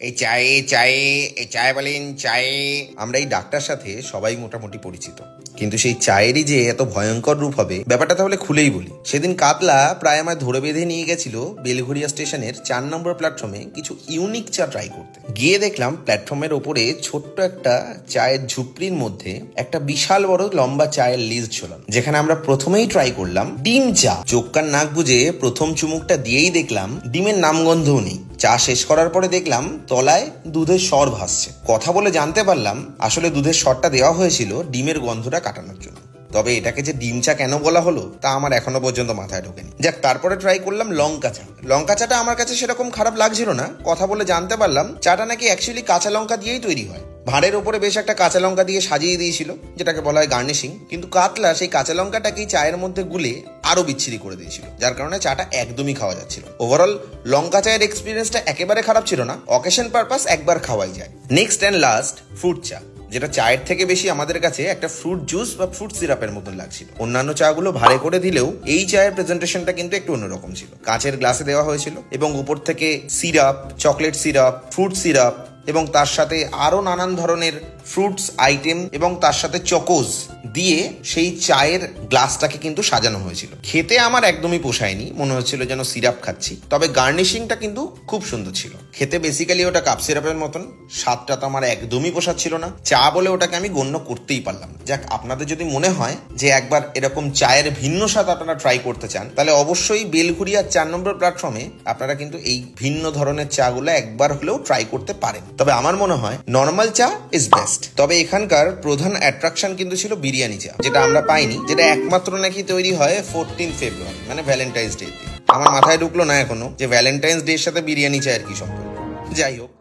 এই চায়ে চায়ে এই চায়ে বলেন চায়ে। আমরা এই ডাকটার সাথে সবাই মোটামুটি পরিচিত, কিন্তু সেই চায়েরই যে এত ভয়ঙ্কর রূপ হবে ব্যাপারটা তাহলে খুলেই বলি। সেদিন কাতলা প্রায় আমায় ধরে বেঁধে নিয়ে গেছিল বেলঘরিয়া স্টেশনের 4 নম্বর প্ল্যাটফর্মে কিছু ইউনিক চা ট্রাই করতে। গিয়ে দেখলাম প্ল্যাটফর্মের ওপরে ছোট্ট একটা চায়ের ঝুপড়ির মধ্যে একটা বিশাল বড় লম্বা চায়ের লিস্ট ঝোলানো, যেখানে আমরা প্রথমেই ট্রাই করলাম ডিম চা। চোখ কান নাক বুঝে প্রথম চুমুকটা দিয়েই দেখলাম ডিমের নামগন্ধও নেই। চা শেষ করার পরে দেখলাম তলায় দুধের স্বর ভাসছে। কথা বলে জানতে পারলাম আসলে দুধের স্বরটা দেওয়া হয়েছিল ডিমের গন্ধটা কাটানোর জন্য। তবে এটাকে যে ডিম চা কেন বলা হলো তা আমার এখনো পর্যন্ত মাথায় ঢোকেনি। যাক, তারপরে ট্রাই করলাম লঙ্কা চা। লঙ্কা চাটা আমার কাছে সেরকম খারাপ লাগছিল না। কথা বলে জানতে পারলাম চাটা নাকি অ্যাকচুয়ালি কাঁচা লঙ্কা দিয়েই তৈরি হয়। ভাঁড়ের ওপরে বেশ একটা কাঁচা লঙ্কা দিয়ে সাজিয়ে দিয়েছিল, যেটাকে বলা হয় গার্নিশিং। কিন্তু কাতলা সেই কাঁচা লঙ্কাটাকেই চায়ের মধ্যে গুলে আরো বিচ্ছিরি করে দিয়েছিল, যার কারণে চাটা একদমই খাওয়া যাচ্ছিল। ওভারঅল লঙ্কা চায়ের এক্সপিরিয়েন্সটা একেবারে খারাপ ছিল না। অকেশন পারপাস একবার খাওয়াই যায়। নেক্সট অ্যান্ড লাস্ট ফ্রুট চা, যেটা চায়ের থেকে বেশি আমাদের কাছে একটা ফ্রুট জুস বা ফ্রুট সিরাপের মতন লাগছিল। অন্যান্য চা গুলো ভারে করে দিলেও এই চায়ের প্রেজেন্টেশনটা কিন্তু একটু অন্যরকম ছিল। কাঁচের গ্লাসে দেওয়া হয়েছিল এবং উপর থেকে syrup, chocolate syrup, fruit syrup এবং তার সাথে আরো নানান ধরনের ফ্রুটস আইটেম এবং তার সাথে চকোজ দিয়ে সেই চায়ের গ্লাসটাকে কিন্তু সাজানো হয়েছিল। খেতে আমার একদমই পোষায়নি, মনে হচ্ছিল যেন সিরাপ খাচ্ছি। তবে গার্নিশিংটা কিন্তু খুব সুন্দর ছিল। খেতে বেসিক্যালি ওটা কাপ সিরাপের মতন, স্বাদটা তো আমার একদমই পোষাচ্ছিল না। চা বলে ওটাকে আমি গণ্য করতেই পারলাম না। যাক, আপনাদের যদি মনে হয় যে একবার এরকম চায়ের ভিন্ন স্বাদ আপনারা ট্রাই করতে চান, তাহলে অবশ্যই বেলঘরিয়া 4 নম্বর প্ল্যাটফর্মে আপনারা কিন্তু এই ভিন্ন ধরনের চা গুলো একবার হলেও ট্রাই করতে পারেন। তবে আমার মনে হয় নর্মাল চা ইজ বেস্ট। তবে এখানকার প্রধান অ্যাট্রাকশন কিন্তু ছিল বিরিয়ানি চা, যেটা আমরা পাইনি, যেটা একমাত্র নাকি তৈরি হয় 14 ফেব্রুয়ারি মানে ভ্যালেন্টাইন্স ডে। আমার মাথায় ঢুকলো না এখনো যে ভ্যালেন্টাইন্স ডে এর সাথে বিরিয়ানি চায়ের কি সম্পর্ক। যাই হোক,